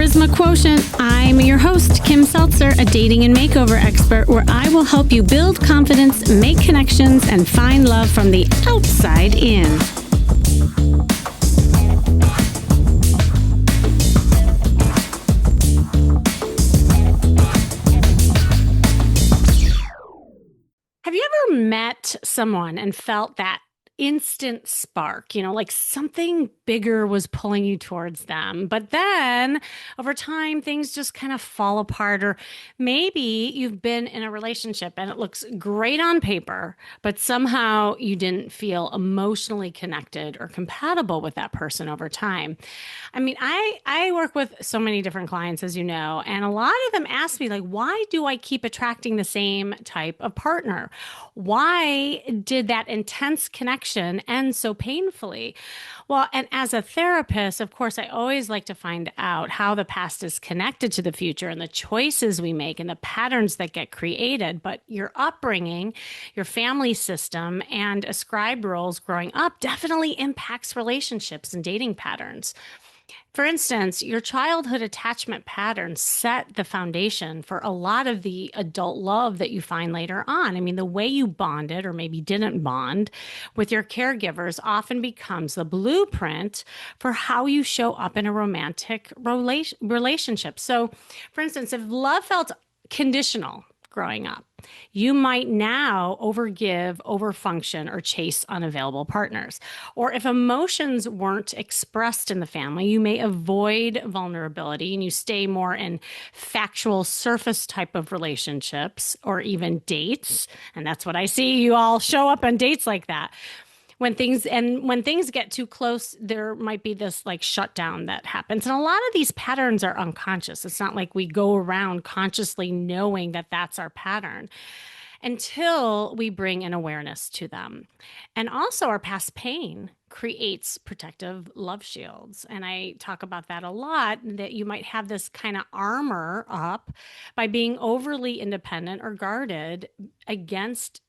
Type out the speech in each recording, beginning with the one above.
Charisma Quotient. I'm your host, Kim Seltzer, a dating and makeover expert, where I will help you build confidence, make connections, and find love from the outside in. Have you ever met someone and felt that instant spark, like something bigger was pulling you towards them, but then over time things just kind of fall apart? Or maybe you've been in a relationship and it looks great on paper, but somehow you didn't feel emotionally connected or compatible with that person over time. I mean, I work with so many different clients, as you know, and a lot of them ask me, like, why do I keep attracting the same type of partner? Why did that intense connection end so painfully? Well, and as a therapist, of course, I always like to find out how the past is connected to the future and the choices we make and the patterns that get created. But your upbringing, your family system, and ascribed roles growing up definitely impacts relationships and dating patterns. For instance, your childhood attachment patterns set the foundation for a lot of the adult love that you find later on. I mean, the way you bonded or maybe didn't bond with your caregivers often becomes the blueprint for how you show up in a romantic relationship. So, for instance, if love felt conditional growing up, you might now overgive, overfunction, or chase unavailable partners. Or if emotions weren't expressed in the family, you may avoid vulnerability and you stay more in factual surface type of relationships or even dates. And that's what I see. You all show up on dates like that. When things get too close, there might be this like shutdown that happens. And a lot of these patterns are unconscious. It's not like we go around consciously knowing that that's our pattern until we bring an awareness to them. And also, our past pain creates protective love shields. And I talk about that a lot, that you might have this kind of armor up by being overly independent or guarded against,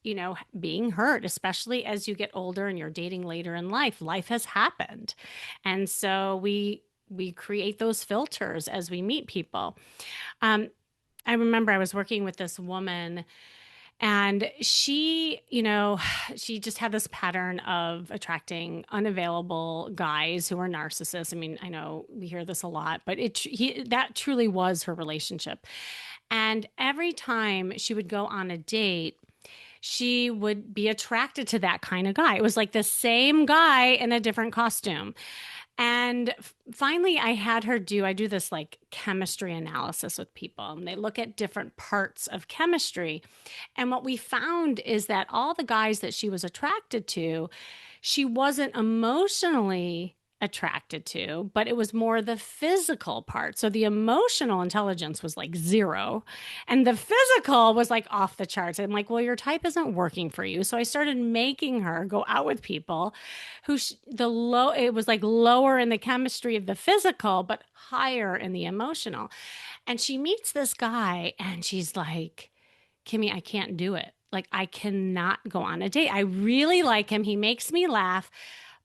being hurt, especially as you get older and you're dating later in life. Life has happened. And so we create those filters as we meet people. I remember I was working with this woman, and she just had this pattern of attracting unavailable guys who are narcissists. I mean, I know we hear this a lot, but that truly was her relationship. And every time she would go on a date, she would be attracted to that kind of guy. It was like the same guy in a different costume. And finally, I do this like chemistry analysis with people, and they look at different parts of chemistry. And what we found is that all the guys that she was attracted to, she wasn't emotionally attracted to, but it was more the physical part. So the emotional intelligence was like zero, and the physical was like off the charts. I'm like, well, your type isn't working for you. So I started making her go out with people who it was like lower in the chemistry of the physical, but higher in the emotional. And she meets this guy and she's like, Kimmy, I can't do it. Like, I cannot go on a date. I really like him. He makes me laugh,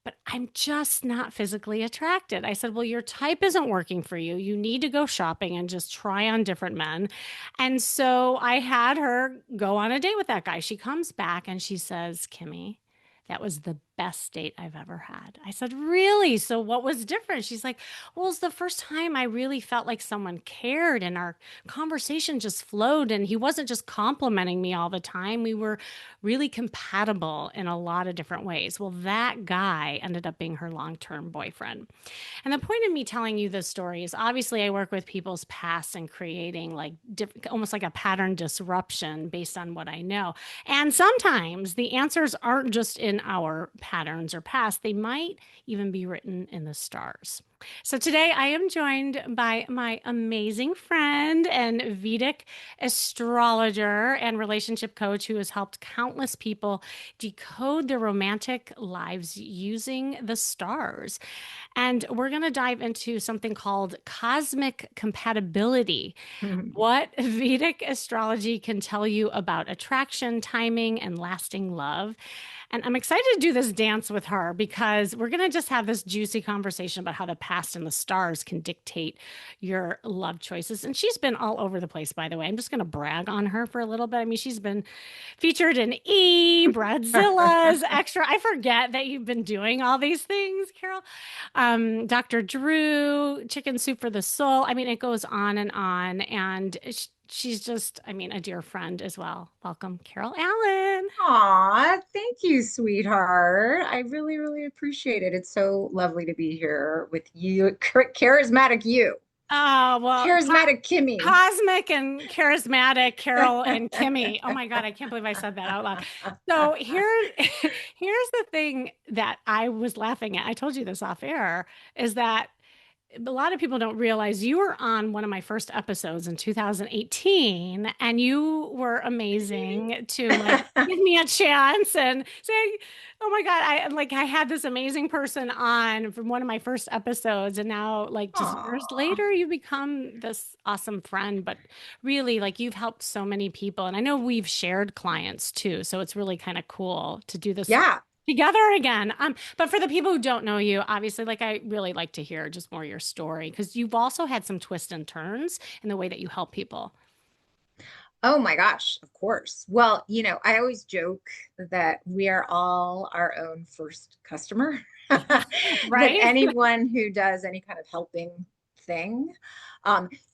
but I'm just not physically attracted. I said, well, your type isn't working for you. You need to go shopping and just try on different men. And so I had her go on a date with that guy. She comes back and she says, Kimmy, that was the best date I've ever had. I said, really? So what was different? She's like, well, it's the first time I really felt like someone cared, and our conversation just flowed, and he wasn't just complimenting me all the time. We were really compatible in a lot of different ways. Well, that guy ended up being her long-term boyfriend. And the point of me telling you this story is, obviously I work with people's past and creating like almost like a pattern disruption based on what I know. And sometimes the answers aren't just in our patterns or past, they might even be written in the stars. So today I am joined by my amazing friend and Vedic astrologer and relationship coach who has helped countless people decode their romantic lives using the stars. And we're going to dive into something called cosmic compatibility, what Vedic astrology can tell you about attraction, timing, and lasting love. And I'm excited to do this dance with her because we're going to just have this juicy conversation about how the past and the stars can dictate your love choices. And she's been all over the place, by the way. I'm just going to brag on her for a little bit. I mean, she's been featured in Bradzilla's Extra. I forget that you've been doing all these things, Carol. Dr. Drew, Chicken Soup for the Soul. I mean, it goes on and on. And she's just, I mean, a dear friend as well. Welcome, Carol Allen. Aw, thank you, sweetheart. I really, really appreciate it. It's so lovely to be here with you, charismatic you, Oh, well, charismatic Kimmy. cosmic and charismatic Carol and Kimmy. Oh my God, I can't believe I said that out loud. So here's the thing that I was laughing at. I told you this off air, is that a lot of people don't realize you were on one of my first episodes in 2018 and you were amazing to like give me a chance and say, oh my God, I had this amazing person on from one of my first episodes and now like just years Aw, later you become this awesome friend, but really like you've helped so many people and I know we've shared clients too, so it's really kind of cool to do this yeah. together again. But for the people who don't know you, obviously, like I really like to hear just more your story because you've also had some twists and turns in the way that you help people. Oh my gosh, of course. Well, I always joke that we are all our own first customer, that Right? anyone who does any kind of helping thing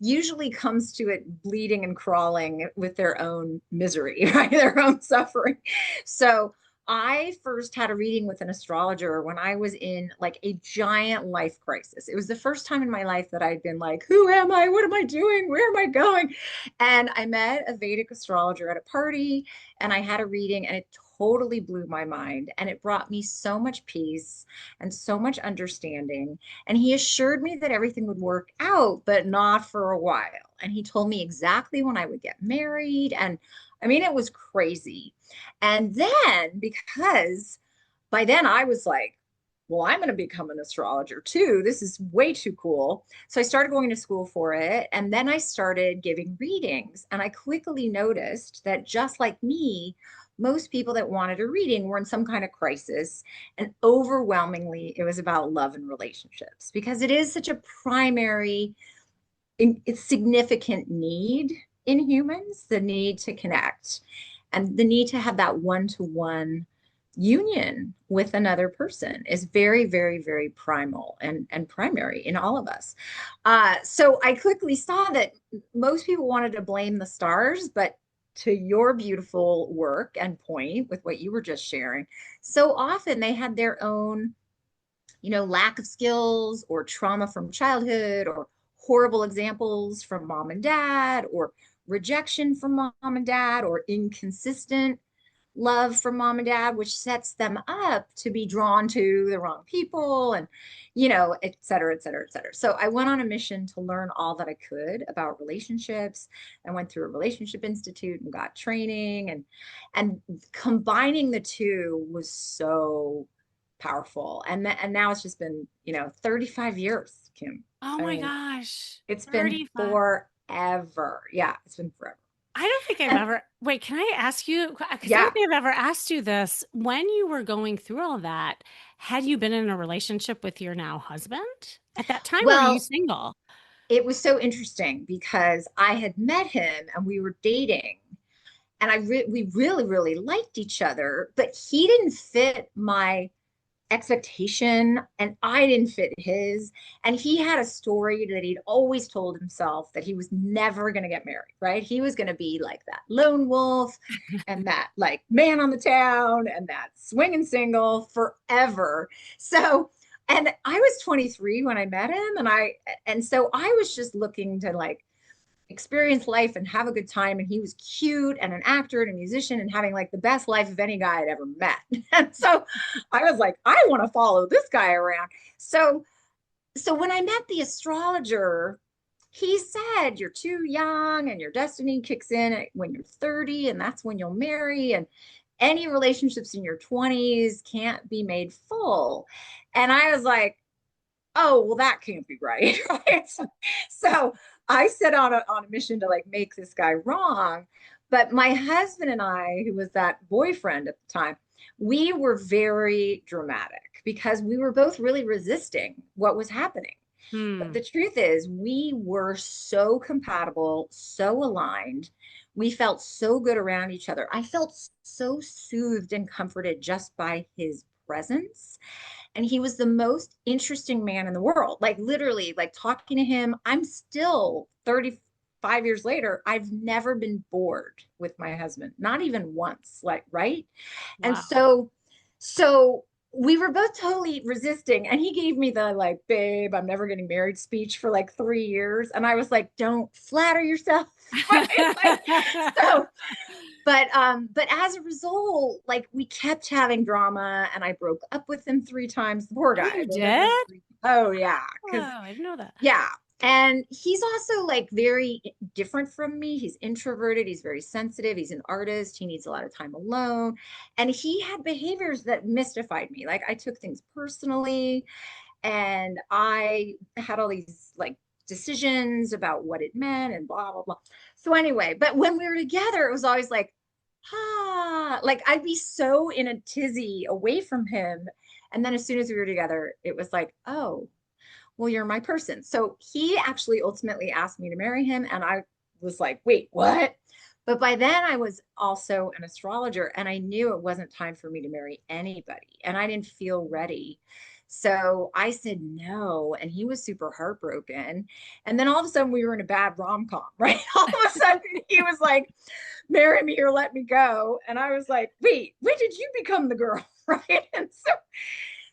usually comes to it bleeding and crawling with their own misery, right? Their own suffering. So I first had a reading with an astrologer when I was in like a giant life crisis. It was the first time in my life that I'd been like, who am I? What am I doing? Where am I going? And I met a Vedic astrologer at a party and I had a reading and it totally blew my mind. And it brought me so much peace and so much understanding. And he assured me that everything would work out, but not for a while. And he told me exactly when I would get married. And I mean, it was crazy. And then because by then I was like, well, I'm going to become an astrologer too. This is way too cool. So I started going to school for it. And then I started giving readings. And I quickly noticed that just like me, most people that wanted a reading were in some kind of crisis. And overwhelmingly, it was about love and relationships because it is such a primary, it's significant need in humans, the need to connect and the need to have that one-to-one union with another person is very, very, very primal and primary in all of us. So I quickly saw that most people wanted to blame the stars, but to your beautiful work and point with what you were just sharing, so often they had their own, lack of skills or trauma from childhood or horrible examples from mom and dad or rejection from mom and dad or inconsistent love from mom and dad, which sets them up to be drawn to the wrong people and, et cetera, et cetera, et cetera. So I went on a mission to learn all that I could about relationships. I went through a relationship institute and got training and combining the two was so powerful. And now it's just been, 35 years, Kim. Oh I my mean, gosh. it's been 35. forever. Yeah, it's been forever. I don't think I've And ever, wait, can I ask you? Because I don't yeah, think I've ever asked you this. When you were going through all that, had you been in a relationship with your now husband at that time, or were you well, single? it was so interesting because I had met him and we were dating and we really, really liked each other, but he didn't fit my expectation and I didn't fit his. And he had a story that he'd always told himself that he was never going to get married, right? He was going to be like that lone wolf and that like man on the town and that swinging single forever. So, and I was 23 when I met him and so I was just looking to like experience life and have a good time. And he was cute and an actor and a musician and having like the best life of any guy I'd ever met. And so I was like, I want to follow this guy around. So when I met the astrologer, he said, you're too young and your destiny kicks in when you're 30, and that's when you'll marry. And any relationships in your 20s can't be made full. And I was like, oh, well, that can't be right. Right. So I set on a mission to like make this guy wrong. But my husband and I, who was that boyfriend at the time, we were very dramatic because we were both really resisting what was happening. But Hmm. the truth is, we were so compatible, so aligned. We felt so good around each other. I felt so soothed and comforted just by his presence. And he was the most interesting man in the world. Like literally, like talking to him, I'm still 35 years later, I've never been bored with my husband, not even once, like, right? And Wow. so we were both totally resisting. And he gave me the like, babe, I'm never getting married speech for like 3 years. And I was like, don't flatter yourself. Right? Like, so but as a result, like we kept having drama and I broke up with him 3 times. The poor Oh, guy. I you broke up with him did? three. Oh yeah. Oh, Cause I didn't know that. yeah. And he's also like very different from me. He's introverted. He's very sensitive. He's an artist. He needs a lot of time alone. And he had behaviors that mystified me. Like I took things personally and I had all these like decisions about what it meant and blah, blah, blah. So anyway, but when we were together, it was always like, like I'd be so in a tizzy away from him. And then as soon as we were together, it was like, oh, well, you're my person. So he actually ultimately asked me to marry him. And I was like, wait, what? But by then I was also an astrologer and I knew it wasn't time for me to marry anybody. And I didn't feel ready. So I said no. And he was super heartbroken. And then all of a sudden we were in a bad rom com, right? All of a sudden he was like, marry me or let me go. And I was like, wait, when did you become the girl? Right. And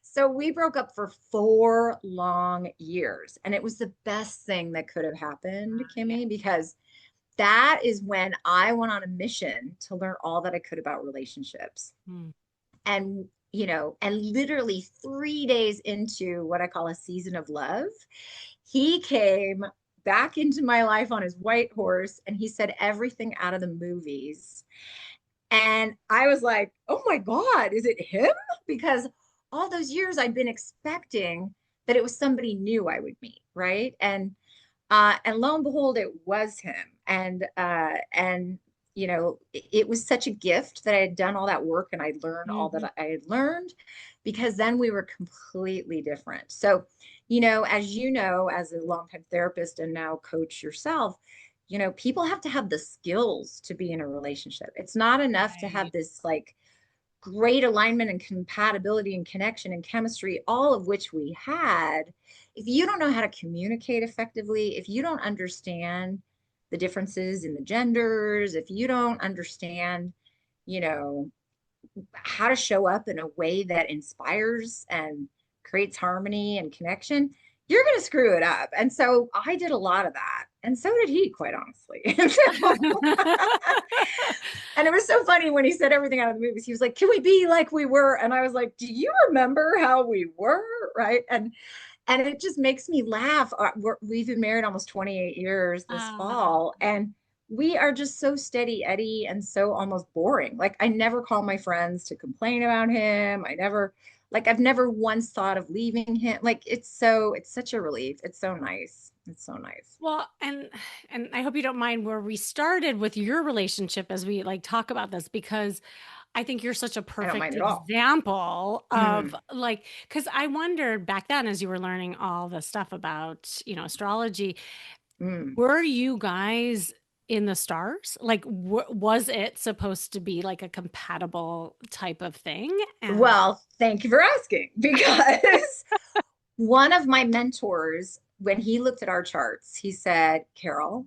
so we broke up for 4 long years. And it was the best thing that could have happened, Yeah. Kimmy, because that is when I went on a mission to learn all that I could about relationships. Hmm. And, and literally 3 days into what I call a season of love, he came back into my life on his white horse and he said everything out of the movies. And I was like, oh my God, is it him? Because all those years I'd been expecting that it was somebody new I would meet, right? And lo and behold, it was him. And it was such a gift that I had done all that work and I learned all Mhm. that I had learned because then we were completely different. So, as you know, as a longtime therapist and now coach yourself, people have to have the skills to be in a relationship. It's not enough to have Right. this like great alignment and compatibility and connection and chemistry, all of which we had. If you don't know how to communicate effectively, if you don't understand the differences in the genders, if you don't understand, you know, how to show up in a way that inspires and creates harmony and connection, you're going to screw it up. And so I did a lot of that. And so did he, quite honestly. And it was so funny when he said everything out of the movies. He was like, "Can we be like we were?" And I was like, "Do you remember how we were?" Right? And it just makes me laugh. We've been married almost 28 years this Uh, fall, and we are just so steady Eddie and so almost boring. Like I never call my friends to complain about him. I've never once thought of leaving him. Like it's such a relief. It's so nice. It's so nice. well, and I hope you don't mind where we started with your relationship as we like talk about this because I think you're such a I don't perfect mind at all. example of Mm, like, because I wondered back then as you were learning all the stuff about, astrology, mm. were you guys in the stars? Like, was it supposed to be like a compatible type of thing? And Well, thank you for asking because one of my mentors, when he looked at our charts, he said, Carol,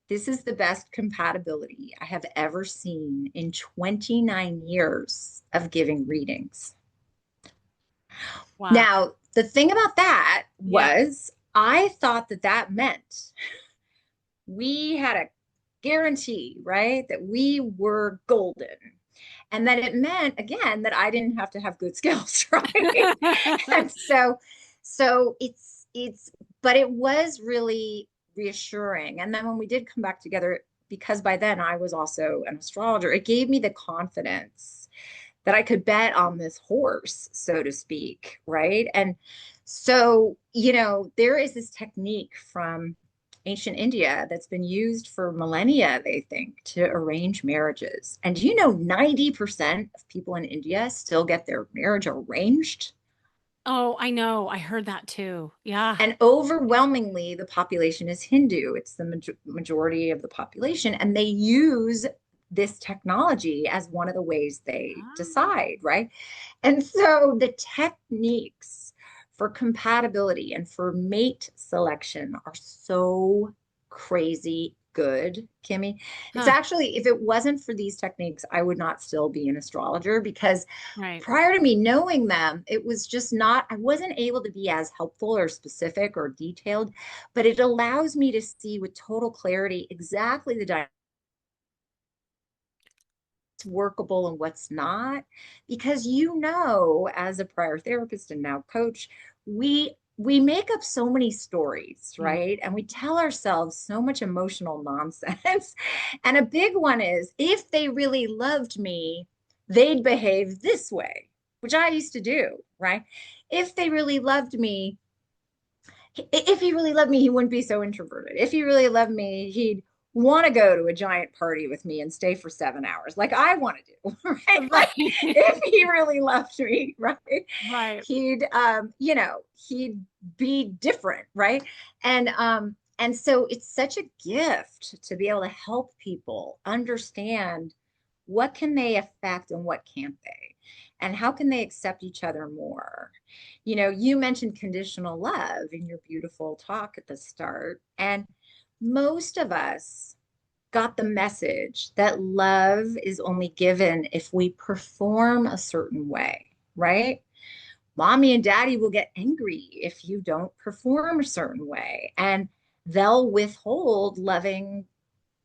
this is the best compatibility I have ever seen in 29 years of giving readings. wow. Now, the thing about that Yeah. was I thought that that meant we had a guarantee, right? That we were golden. And that it meant, again, that I didn't have to have good skills, right? And so but it was really reassuring. And then when we did come back together, because by then I was also an astrologer, it gave me the confidence that I could bet on this horse, so to speak, right? And so, there is this technique from ancient India that's been used for millennia, they think, to arrange marriages. And do you know 90% of people in India still get their marriage arranged? Oh, I know. I heard that too. Yeah. And overwhelmingly, the population is Hindu. It's the majority of the population. And they use this technology as one of the ways they Ah. decide, right? And so the techniques for compatibility and for mate selection are so crazy good, Kimmy. It's Huh. actually, if it wasn't for these techniques, I would not still be an astrologer because Right. prior to me knowing them, it was just not, I wasn't able to be as helpful or specific or detailed, but it allows me to see with total clarity exactly the workable and what's not, because as a prior therapist and now coach, we make up so many stories, Mm. right? And we tell ourselves so much emotional nonsense. And a big one is, if they really loved me, they'd behave this way, which I used to do, right? If they really loved me, if he really loved me, he wouldn't be so introverted. If he really loved me, he'd want to go to a giant party with me and stay for 7 hours, like I want to do, right? Like Right. if he really loved me, right? Right. He'd be different, right? And so it's such a gift to be able to help people understand what can they affect and what can't they, and how can they accept each other more. You mentioned conditional love in your beautiful talk at the start, and most of us got the message that love is only given if we perform a certain way, right? Mommy and daddy will get angry if you don't perform a certain way, and they'll withhold loving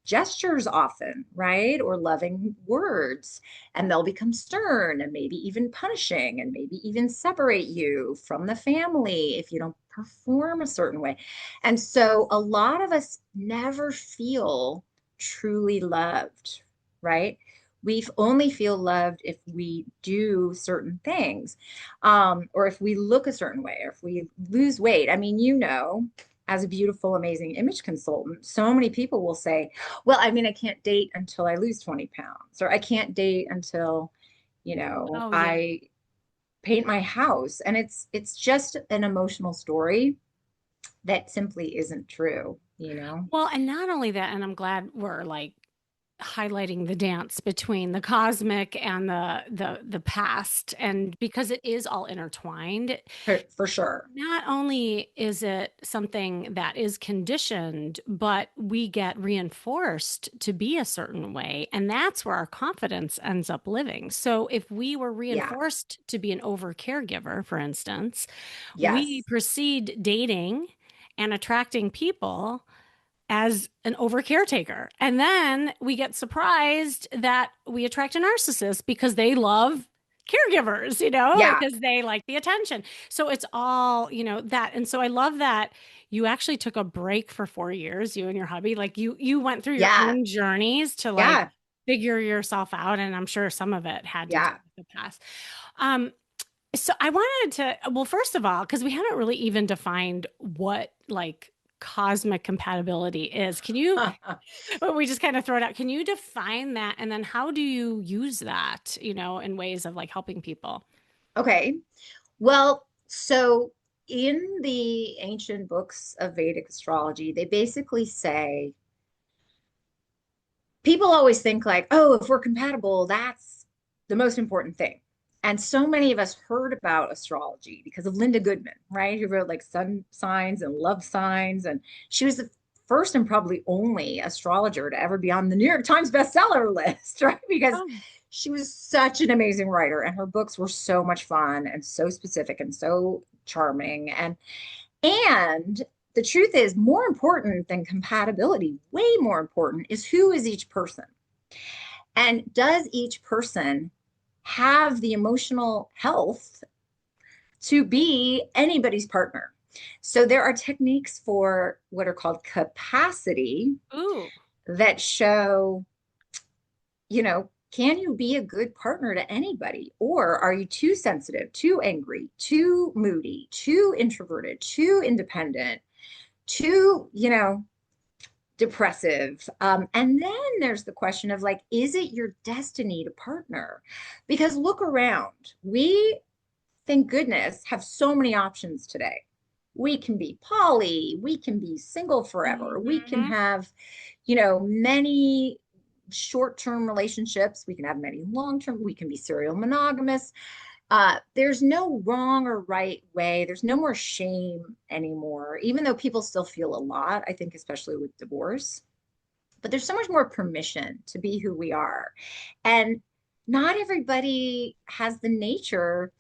gestures often, right? Or loving words. And they'll become stern and maybe even punishing and maybe even separate you from the family if you don't perform a certain way. And so a lot of us never feel truly loved, right? We only feel loved if we do certain things, or if we look a certain way, or if we lose weight. I mean, as a beautiful, amazing image consultant, so many people will say, well, I mean, I can't date until I lose 20 pounds, or I can't date until, Oh, yeah. I paint my house. And it's just an emotional story that simply isn't true. Well, and not only that, and I'm glad we're like highlighting the dance between the cosmic and the past, and because it is all intertwined. For sure. Not only is it something that is conditioned, but we get reinforced to be a certain way. And that's where our confidence ends up living. So if we were Yeah. reinforced to be an over caregiver, for instance, we Yes. proceed dating and attracting people as an over caretaker. And then we get surprised that we attract a narcissist because they love caregivers, Yeah. because they like the attention. So it's all, that. And so I love that you actually took a break for 4 years, you and your hubby. Like you went through your Yeah. own journeys to like Yeah. figure yourself out. And I'm sure some of it had to do Yeah. with the past. Um, so I wanted to, well, first of all, because we haven't really even defined what like cosmic compatibility is. Can you, well, we just kind of throw it out. Can you define that? And then how do you use that, in ways of like helping people? Okay. Well, so in the ancient books of Vedic astrology, they basically say, people always think like, oh, if we're compatible, that's the most important thing. And so many of us heard about astrology because of Linda Goodman, right? Who wrote like sun signs and love signs. And she was the first and probably only astrologer to ever be on the New York Times bestseller list, right? Because Oh, she was such an amazing writer and her books were so much fun and so specific and so charming. And the truth is, more important than compatibility, way more important, is who is each person. And does each person have the emotional health to be anybody's partner? So there are techniques for what are called capacity ooh. that show, can you be a good partner to anybody? Or are you too sensitive, too angry, too moody, too introverted, too independent, too, depressive. And then there's the question of like, is it your destiny to partner? Because look around. We, thank goodness, have so many options today. We can be poly, we can be single forever, we can Hmm. have, many short-term relationships, we can have many long-term, we can be serial monogamous. There's no wrong or right way. There's no more shame anymore, even though people still feel a lot, I think, especially with divorce. But there's so much more permission to be who we are. And not everybody has the nature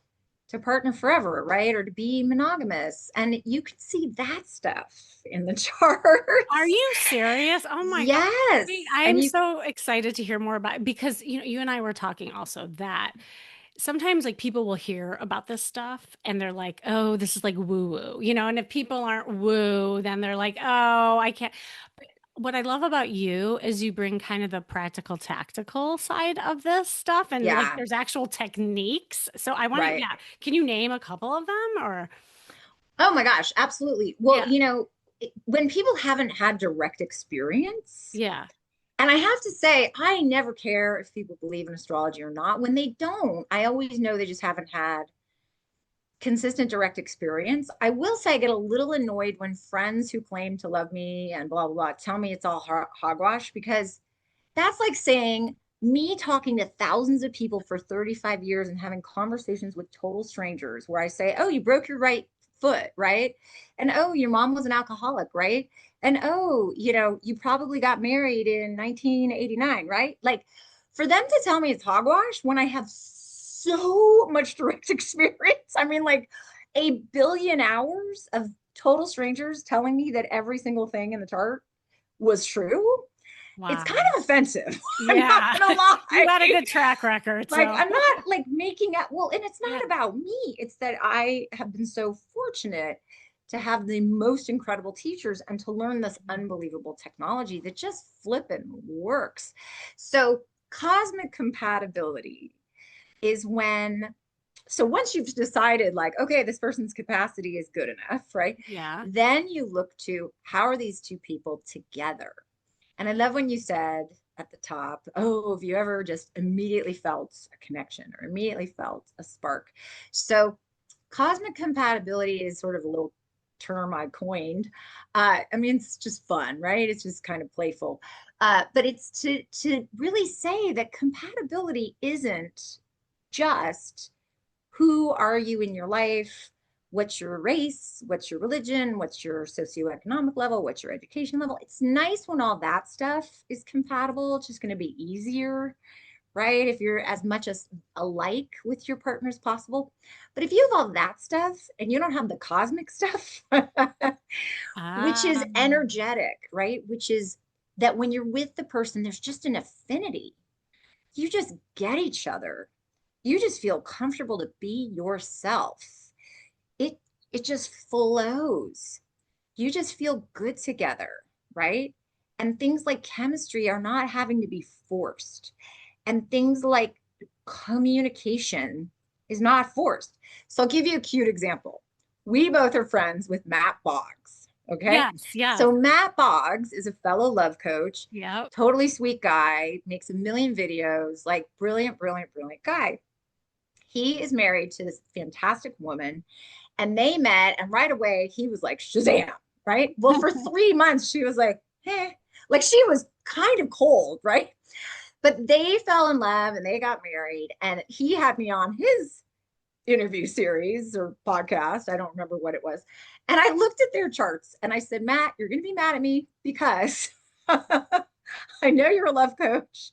to partner forever, right? Or to be monogamous. And you can see that stuff in the Are charts. you serious? Oh my God. Yes. And I'm you, so excited to hear more about because you and I were talking also that sometimes like people will hear about this stuff and they're like, "Oh, this is like woo woo." And if people aren't woo, then they're like, "Oh, I can't." But what I love about you is you bring kind of the practical tactical side of this stuff and like yeah, there's actual techniques. So I want to right. yeah, can you name a couple of them or Oh my gosh, absolutely. Well, yeah. when people haven't had direct experience, Yeah. and I have to say, I never care if people believe in astrology or not. When they don't, I always know they just haven't had consistent direct experience. I will say I get a little annoyed when friends who claim to love me and blah, blah, blah tell me it's all hogwash because that's like saying me talking to thousands of people for 35 years and having conversations with total strangers where I say, oh, you broke your right foot, right? And oh, your mom was an alcoholic, right? And oh, you probably got married in 1989, right? Like for them to tell me it's hogwash when I have so much direct experience. I mean, like 1 billion hours of total strangers telling me that every single thing in the chart was true. It's kind Wow. of offensive. I'm not Yeah. gonna You lie. got a good track record, Like so I'm not like making it well, and it's yeah. not about me. It's that I have been so fortunate to have the most incredible teachers and to learn this unbelievable technology that just flippin' works. So cosmic compatibility is when so once you've decided like okay this person's capacity is good enough, right, Yeah. then you look to how are these two people together. And I love when you said at the top, oh, have you ever just immediately felt a connection or immediately felt a spark? So cosmic compatibility is sort of a little term I coined. I mean, it's just fun, right? It's just kind of playful. But it's to really say that compatibility isn't just who are you in your life, what's your race, what's your religion, what's your socioeconomic level, what's your education level. It's nice when all that stuff is compatible. It's just going to be easier, right? If you're as much as alike with your partner as possible. But if you have all that stuff and you don't have the cosmic stuff, which is Ah. energetic, right? Which is that when you're with the person, there's just an affinity. You just get each other. You just feel comfortable to be yourself. It it just flows. You just feel good together, right? And things like chemistry are not having to be forced. And things like communication is not forced. So I'll give you a cute example. We both are friends with Matt Boggs. Okay. Yes, yes. So Matt Boggs is a fellow love coach, Yep. totally sweet guy, makes a million videos, like brilliant, brilliant, brilliant guy. He is married to this fantastic woman and they met and right away he was like Shazam, right? Well, for 3 months she was like like she was kind of cold, right? But they fell in love and they got married and he had me on his interview series or podcast, I don't remember what it was, and I looked at their charts and I said, Matt, you're going to be mad at me because I know you're a love coach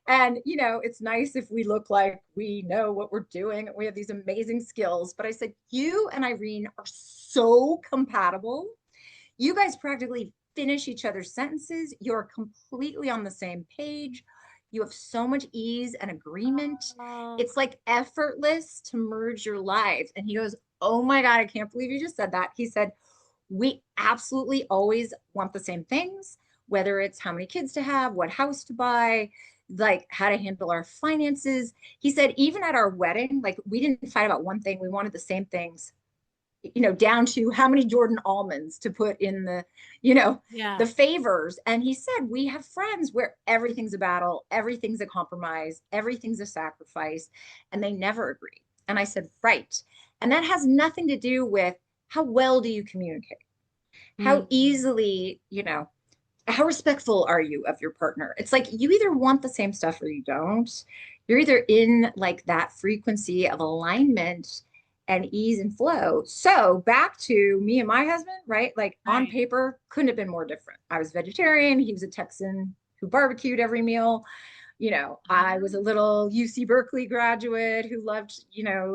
and, it's nice if we look like we know what we're doing and we have these amazing skills. But I said, you and Irene are so compatible. You guys practically finish each other's sentences. You're completely on the same page. You have so much ease and agreement. Oh, It's like effortless to merge your lives. And he goes, oh my God, I can't believe you just said that. He said, we absolutely always want the same things, whether it's how many kids to have, what house to buy, like how to handle our finances. He said, even at our wedding, like we didn't fight about one thing. We wanted the same things down to how many Jordan almonds to put in you know, Yeah. the favors. And he said, we have friends where everything's a battle, everything's a compromise, everything's a sacrifice, and they never agree. And I said, right. And that has nothing to do with how well do you communicate? How Mm. easily, how respectful are you of your partner? It's like you either want the same stuff or you don't. You're either in like that frequency of alignment and ease and flow. So back to me and my husband, right? Like on Right. paper, couldn't have been more different. I was vegetarian. He was a Texan who barbecued every meal. I was a little UC Berkeley graduate who loved,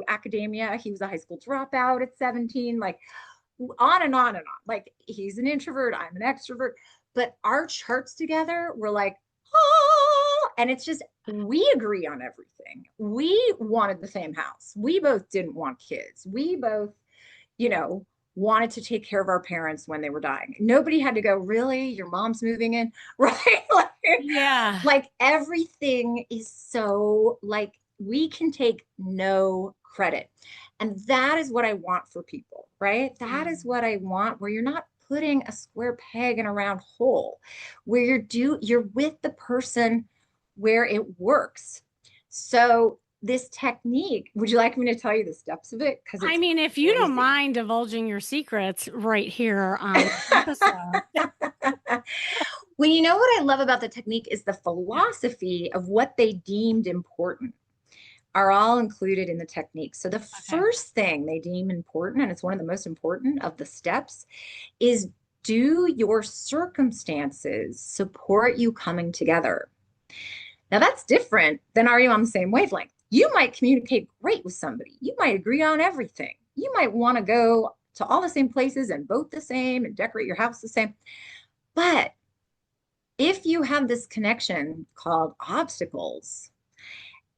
academia. He was a high school dropout at 17. Like on and on and on. Like he's an introvert, I'm an extrovert, but our charts together were like, oh, and it's just we agree on everything. We wanted the same house. We both didn't want kids. We both, you know, wanted to take care of our parents when they were dying. Nobody had to go, really? Your mom's moving in, right? Yeah. like everything is so like we can take no credit. And that is what I want for people, right? That is Mm. what I want, where you're not putting a square peg in a round hole, where you're with the person where it works. So this technique, would you like me to tell you the steps of it? Because I it's mean, if you don't crazy. mind divulging your secrets right here on this episode. Well, you know what I love about the technique is the Yeah. philosophy of what they deemed important are all included in the technique. So the Okay. first thing they deem important, and it's one of the most important of the steps, is do your circumstances support you coming together? Now that's different than are you on the same wavelength? You might communicate great with somebody. You might agree on everything. You might want to go to all the same places and vote the same and decorate your house the same. But if you have this connection called obstacles,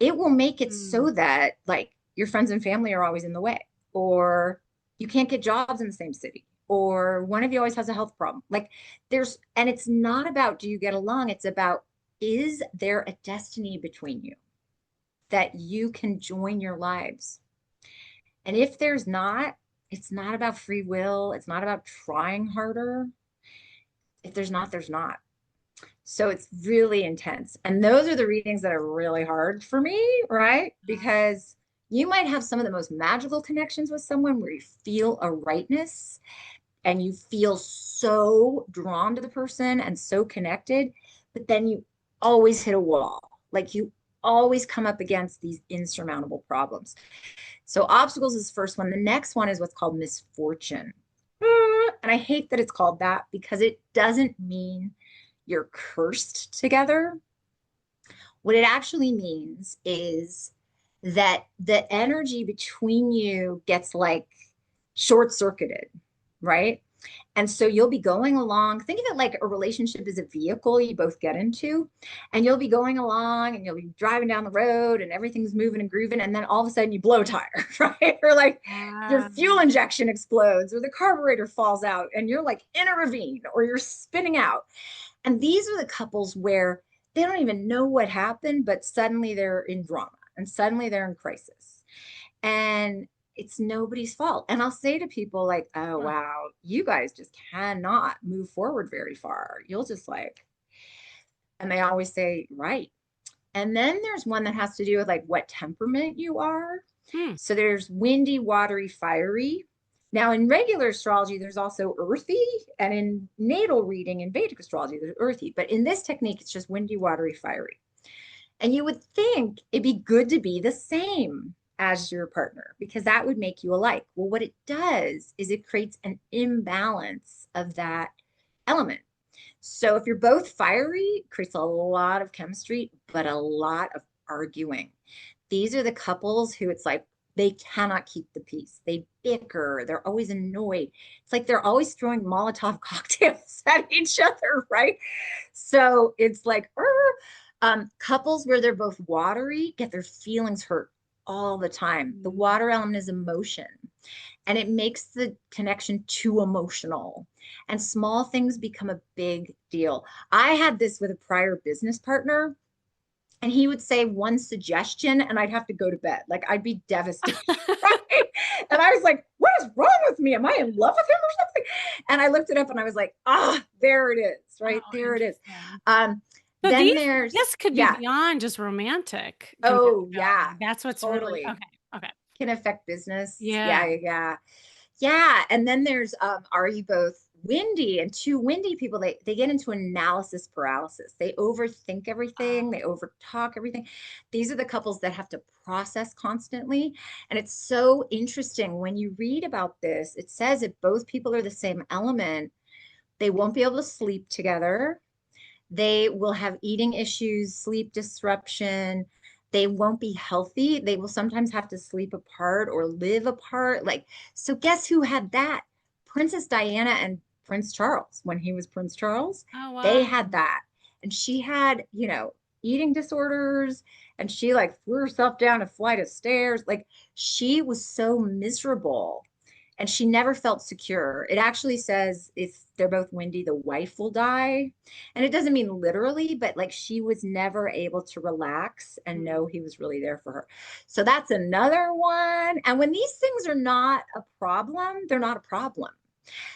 it will make it Mm. so that like your friends and family are always in the way, or you can't get jobs in the same city, or one of you always has a health problem. Like and it's not about do you get along? It's about is there a destiny between you that you can join your lives? And if there's not, it's not about free will. It's not about trying harder. If there's not, there's not. So it's really intense. And those are the readings that are really hard for me, right? Because you might have some of the most magical connections with someone where you feel a rightness and you feel so drawn to the person and so connected, but then you always hit a wall. Like you always come up against these insurmountable problems. So obstacles is the first one. The next one is what's called misfortune. And I hate that it's called that because it doesn't mean you're cursed together. What it actually means is that the energy between you gets like short circuited, right? And so you'll be going along. Think of it like a relationship is a vehicle you both get into, and you'll be going along and you'll be driving down the road and everything's moving and grooving. And then all of a sudden you blow a tire, right? Or like your fuel Um, injection explodes or the carburetor falls out and you're like in a ravine or you're spinning out. And these are the couples where they don't even know what happened, but suddenly they're in drama and suddenly they're in crisis. And it's nobody's fault. And I'll say to people like, oh, wow, you guys just cannot move forward very far. You'll just like, and they always say, right. And then there's one that has to do with like what temperament you are. hmm. So there's windy, watery, fiery. Now, in regular astrology, there's also earthy, and in natal reading in Vedic astrology, there's earthy. But in this technique, it's just windy, watery, fiery. And you would think it'd be good to be the same as your partner because that would make you alike. Well, what it does is it creates an imbalance of that element. So if you're both fiery, it creates a lot of chemistry, but a lot of arguing. These are the couples who it's like they cannot keep the peace. They bicker. They're always annoyed. It's like they're always throwing Molotov cocktails at each other, right? So it's like, couples where they're both watery get their feelings hurt all the time. The water element is emotion and it makes the connection too emotional. And small things become a big deal. I had this with a prior business partner and he would say one suggestion and I'd have to go to bed. Like I'd be devastated. Right? And I was like, what is wrong with me? Am I in love with him or something? And I looked it up and I was like, there it is. Right Oh, there it is. interesting. So Then there's, this could be yeah. beyond just romantic Oh, yeah, compatibility. That's what's really totally. okay. Okay. Can affect business. Yeah, Yeah. yeah, yeah. Yeah. And then there's are you both windy? And two windy people, they get into analysis paralysis. They overthink everything, they overtalk everything. These are the couples that have to process constantly. And it's so interesting when you read about this, it says if both people are the same element, they won't be able to sleep together. They will have eating issues, sleep disruption. They won't be healthy. They will sometimes have to sleep apart or live apart. Like, so guess who had that? Princess Diana and Prince Charles, when he was Prince Charles, Oh, they wow. had that. And she had, eating disorders, and she like threw herself down a flight of stairs. Like, she was so miserable and she never felt secure. It actually says if they're both windy, the wife will die. And it doesn't mean literally, but like she was never able to relax and know he was really there for her. So that's another one. And when these things are not a problem, they're not a problem.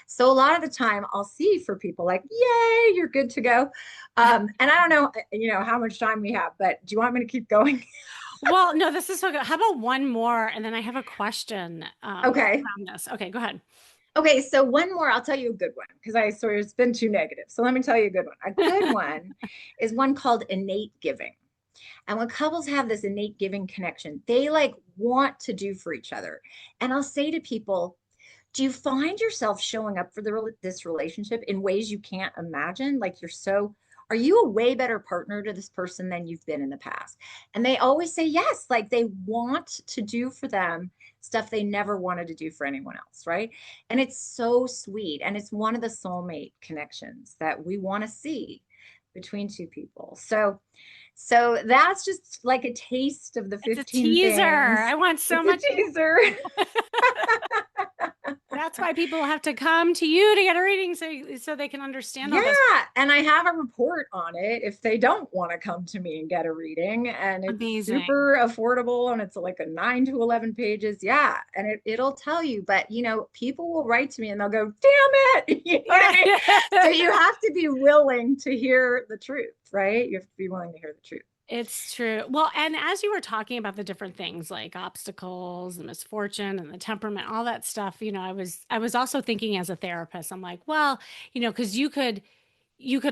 So a lot of the time I'll see for people like, yay, you're good to go. And I don't know, how much time we have, but do you want me to keep going? Well, no, this is so good. How about one more? And then I have a question Okay. around this. Okay, go ahead. Okay, so one more, I'll tell you a good one because I sort of it's been too negative. So let me tell you a good one. A good one is one called innate giving. And when couples have this innate giving connection, they like want to do for each other. And I'll say to people, do you find yourself showing up for this relationship in ways you can't imagine? Like are you a way better partner to this person than you've been in the past? And they always say yes, like they want to do for them stuff they never wanted to do for anyone else, right? And it's so sweet. And it's one of the soulmate connections that we want to see between two people. So that's just like a taste of the It's a 15 teaser. I things. want so It's a much. teaser. That's why people have to come to you to get a reading so they can understand Yeah, all this. and I have a report on it if they don't want to come to me and get a reading. And it's Amazing. super affordable and it's like a 9 to 11 pages. Yeah, and it'll tell you, but people will write to me and they'll go, "Damn it." You know what I Yeah. mean? So you have to be willing to hear the truth, right? You have to be willing to hear the truth. It's true. Well, and as you were talking about the different things like obstacles and misfortune and the temperament, all that stuff, I was also thinking as a therapist, I'm like, well, because you could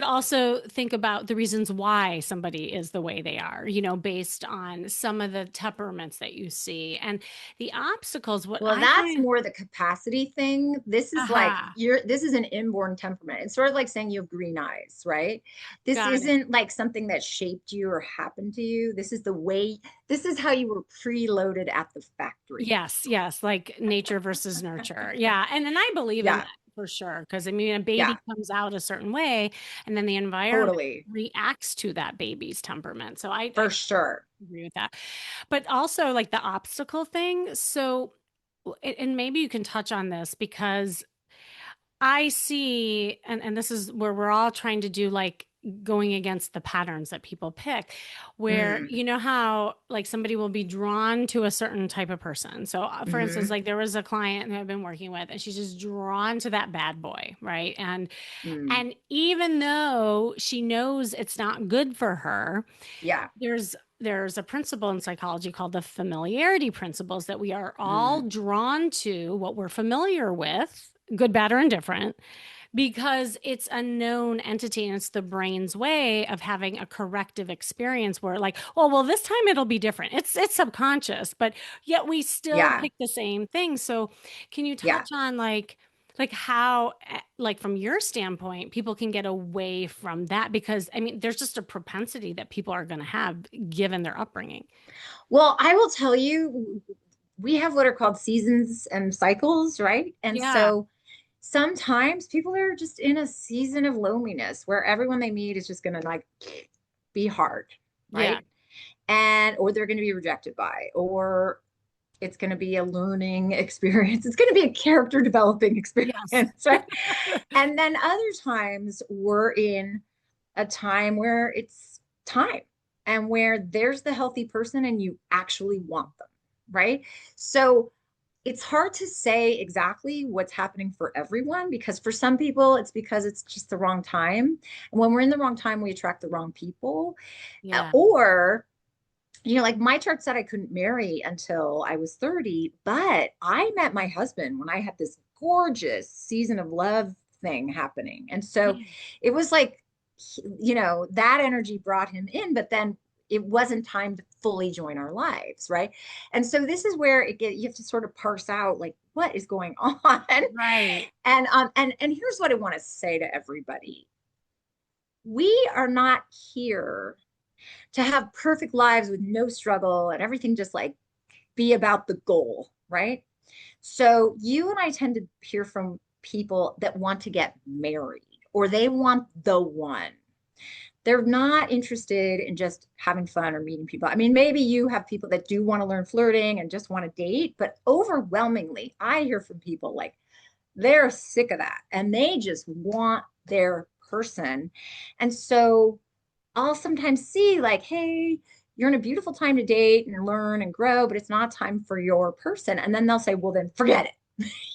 also think about the reasons why somebody is the way they are, based on some of the temperaments that you see. And the obstacles, what Well, I that's find, more the capacity thing. This is like aha, this is an inborn temperament. It's sort of like saying you have green eyes, right? This got it. isn't like something that shaped you or happened to you. This is how you were preloaded at the factory. Yes, yes, like nature versus nurture. Yeah. And I believe in Yeah, that for sure. Because I mean, a baby yeah, comes out a certain way, and then the environment totally. reacts to that baby's temperament. So I For sure. agree with that. But also, like the obstacle thing. So, and maybe you can touch on this because I see, and this is where we're all trying to do like going against the patterns that people pick, where Mm, you know how like somebody will be drawn to a certain type of person. So, for instance, mm-hmm, like there was a client who I've been working with, and she's just drawn to that bad boy, right? mm, And even though she knows it's not good for her, yeah. there's a principle in psychology called the familiarity principles that we are all Mm, drawn to what we're familiar with, good, bad, or indifferent, because it's a known entity and it's the brain's way of having a corrective experience where like, oh, well, this time it'll be different. It's subconscious, but yet we still yeah. pick the same thing. So can you Yeah. touch on like how like from your standpoint people can get away from that because I mean there's just a propensity that people are going to have given their upbringing. Well, I will tell you, we have what are called seasons and cycles, right? And Yeah. so sometimes people are just in a season of loneliness where everyone they meet is just going to like be hard, Yeah. right? And or they're going to be rejected by, or it's going to be a learning experience. It's going to be a character developing experience, Yes. right? And then other times we're in a time where it's time. and where there's the healthy person and you actually want them, right? So it's hard to say exactly what's happening for everyone because for some people it's because it's just the wrong time. And when we're in the wrong time, we attract the wrong people. Yeah. Or like my chart said I couldn't marry until I was 30, but I met my husband when I had this gorgeous season of love thing happening. And so it was like, that energy brought him in, but then it wasn't time to fully join our lives, right? And so this is where you have to sort of parse out like what is going on. Right. And here's what I want to say to everybody. We are not here to have perfect lives with no struggle and everything just like be about the goal, right? So you and I tend to hear from people that want to get married or they want the one. They're not interested in just having fun or meeting people. I mean, maybe you have people that do want to learn flirting and just want to date, but overwhelmingly, I hear from people like they're sick of that and they just want their person. And so I'll sometimes see like, hey, you're in a beautiful time to date and learn and grow, but it's not time for your person. And then they'll say, well, then forget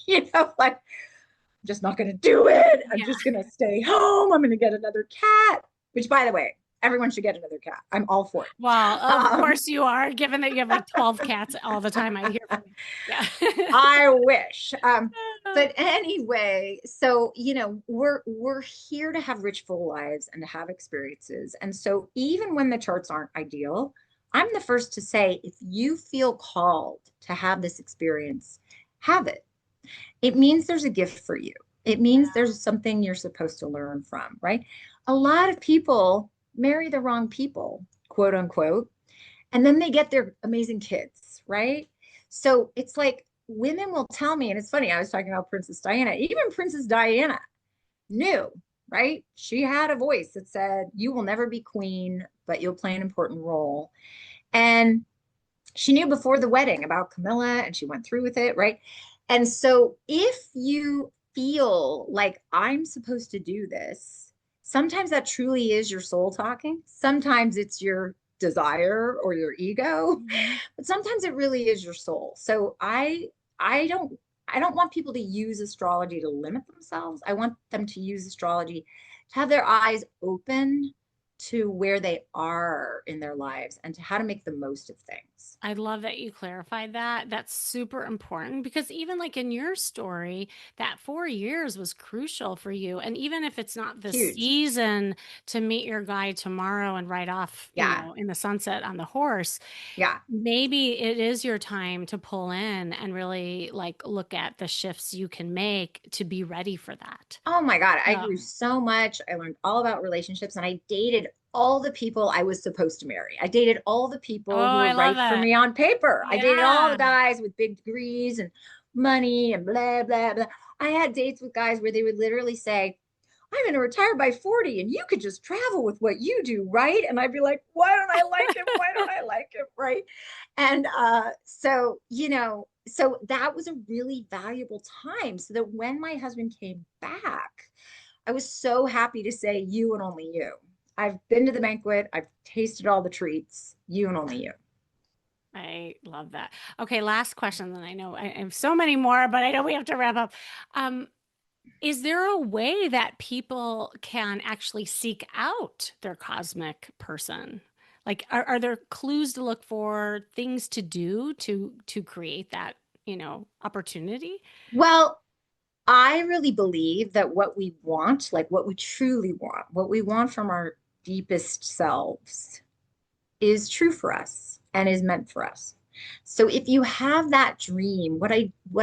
it. Like, I'm just not going to do it. I'm Yeah. just going to stay home. I'm going to get another cat, which, by the way, everyone should get another cat. I'm all for Well, it. of course you are, given that you have like 12 cats all the time. I hear from you. Yeah. I wish. But anyway, so we're here to have rich, full lives and to have experiences. And so even when the charts aren't ideal, I'm the first to say if you feel called to have this experience, have it. It means there's a gift for you. It means there's something you're supposed to learn from, right? A lot of people marry the wrong people, quote unquote, and then they get their amazing kids, right? So it's like women will tell me, and it's funny, I was talking about Princess Diana, even Princess Diana knew, right? She had a voice that said, you will never be queen, but you'll play an important role. And she knew before the wedding about Camilla and she went through with it, right? And so if you feel like I'm supposed to do this, sometimes that truly is your soul talking. Sometimes it's your desire or your ego, Mhm. but sometimes it really is your soul. So I don't want people to use astrology to limit themselves. I want them to use astrology to have their eyes open to where they are in their lives and to how to make the most of things. I love that you clarified that. That's super important because even like in your story, that 4 years was crucial for you. And even if it's not the Huge. season to meet your guy tomorrow and ride off, Yeah. in the sunset on the horse, Yeah. maybe it is your time to pull in and really like look at the shifts you can make to be ready for that. Oh my God. I So, grew so much. I learned all about relationships and I dated all the people I was supposed to marry. I dated all the oh, people who were I love right for it. me on paper. I dated all the Yeah. guys with big degrees and money and blah, blah, blah. I had dates with guys where they would literally say, I'm going to retire by 40 and you could just travel with what you do, right? And I'd be like, why don't I like him? Why don't I like him? Right. And so that was a really valuable time. So that when my husband came back, I was so happy to say you and only you. I've been to the banquet, I've tasted all the treats, you and only you. I love that. Okay, last question. Then I know I have so many more, but I know we have to wrap up. Um, is there a way that people can actually seek out their cosmic person? Like, are there clues to look for, things to do to create that, opportunity? Well, I really believe that what we want, like what we truly want, what we want from our deepest selves is true for us and is meant for us. So if you have that dream, what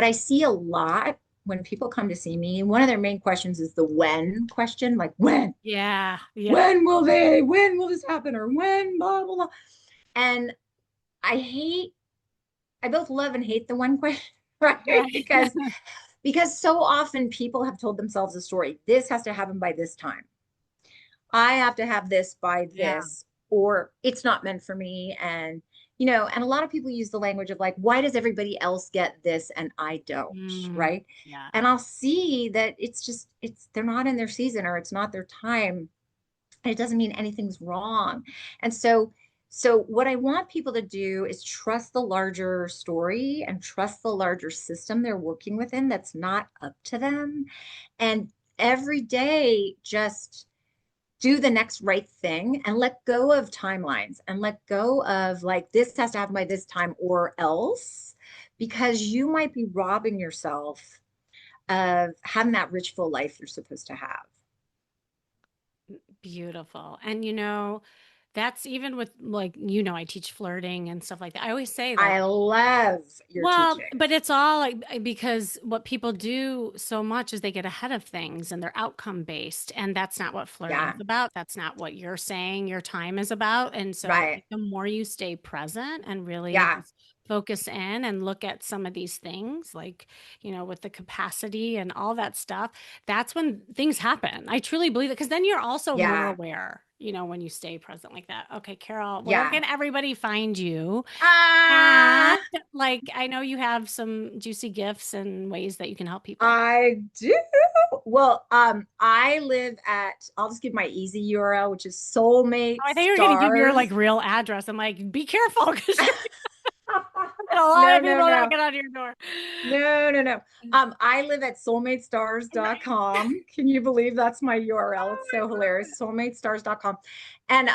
I see a lot when people come to see me, one of their main questions is the when question, like Yeah, yeah, when will this happen? Or when, blah, blah, blah. And I hate, I both love and hate the one question, right? right. Because so often people have told themselves a story. This has to happen by this time. I have to have this by Yeah. this, or it's not meant for me. And a lot of people use the language of like, why does everybody else get this and I don't? Mm, Right. yeah. And I'll see that they're not in their season or it's not their time. And it doesn't mean anything's wrong. And so So what I want people to do is trust the larger story and trust the larger system they're working within that's not up to them. And every day, just do the next right thing and let go of timelines and let go of like, this has to happen by this time or else, because you might be robbing yourself of having that rich, full life you're supposed to have. Beautiful. And that's even with like, I teach flirting and stuff like that. I always say like, I love your well, teaching. but it's all like because what people do so much is they get ahead of things and they're outcome based. And that's not what flirting's Yeah, about. That's not what you're saying your time is about. And so right. like, the more you stay present and really Yeah, just focus in and look at some of these things, like, with the capacity and all that stuff, that's when things happen. I truly believe it because then you're also more yeah, aware, when you stay present like that. Okay, Carol, where yeah. can everybody find you? And Ah, like, I know you have some juicy gifts and ways that you can help people. I do. Well, I live at, I'll just give my easy URL, which is Oh, Soulmate I thought you were going to give your like Stars. real address. I'm like, be careful because you're gonna get a lot No, of no, people no. knocking on your door. No, no, no. I live at soulmatestars.com. Can you believe that's my URL? Oh It's my so God. hilarious. Soulmatestars.com. And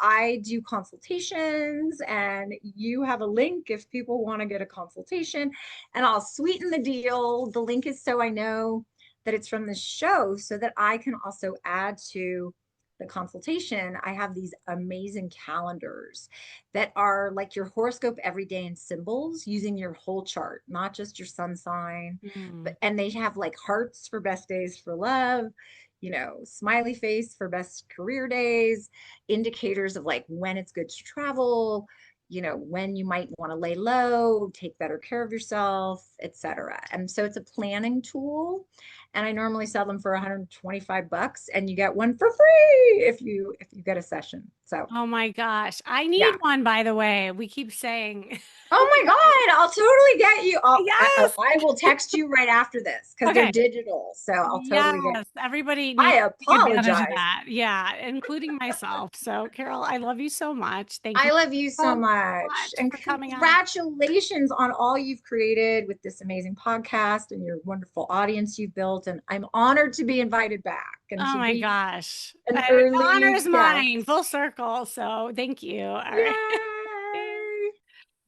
I do consultations, and you have a link if people want to get a consultation, and I'll sweeten the deal. The link is so I know that it's from the show so that I can also add to the consultation. I have these amazing calendars that are like your horoscope every day in symbols using your whole chart, not just your sun sign, Hmm. but and they have like hearts for best days for love, smiley face for best career days, indicators of like when it's good to travel, when you might want to lay low, take better care of yourself, etc. And so it's a planning tool, and I normally sell them for 125 bucks, and you get one for free if you get a session. So, Oh my gosh. I need yeah. one, by the way. We keep saying, Oh my God, I'll totally get you. yes. I will text you right after this because they're Okay. digital. So I'll totally get Yes, everybody you. I needs to take advantage of apologize. that. Yeah, including myself. So, Carol, I love you so much. Thank you I love you so so much. much And for coming on. congratulations on all you've created with this amazing podcast and your wonderful audience you've built. And I'm honored to be invited back and Oh to my be gosh. an The honor early is mine, guest. full circle. So, thank you. All right. Yay!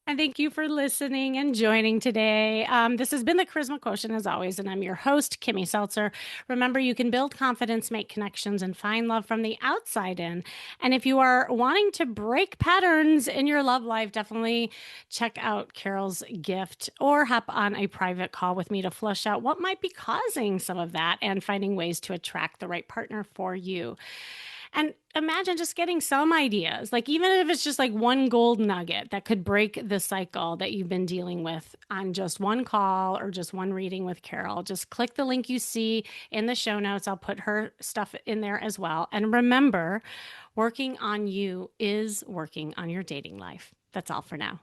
And thank you for listening and joining today. This has been the Charisma Quotient, as always, and I'm your host, Kimmy Seltzer. Remember, you can build confidence, make connections, and find love from the outside in. And if you are wanting to break patterns in your love life, definitely check out Carol's gift or hop on a private call with me to flush out what might be causing some of that and finding ways to attract the right partner for you. And imagine just getting some ideas, like even if it's just like one gold nugget that could break the cycle that you've been dealing with on just one call or just one reading with Carol. Just click the link you see in the show notes. I'll put her stuff in there as well. And remember, working on you is working on your dating life. That's all for now.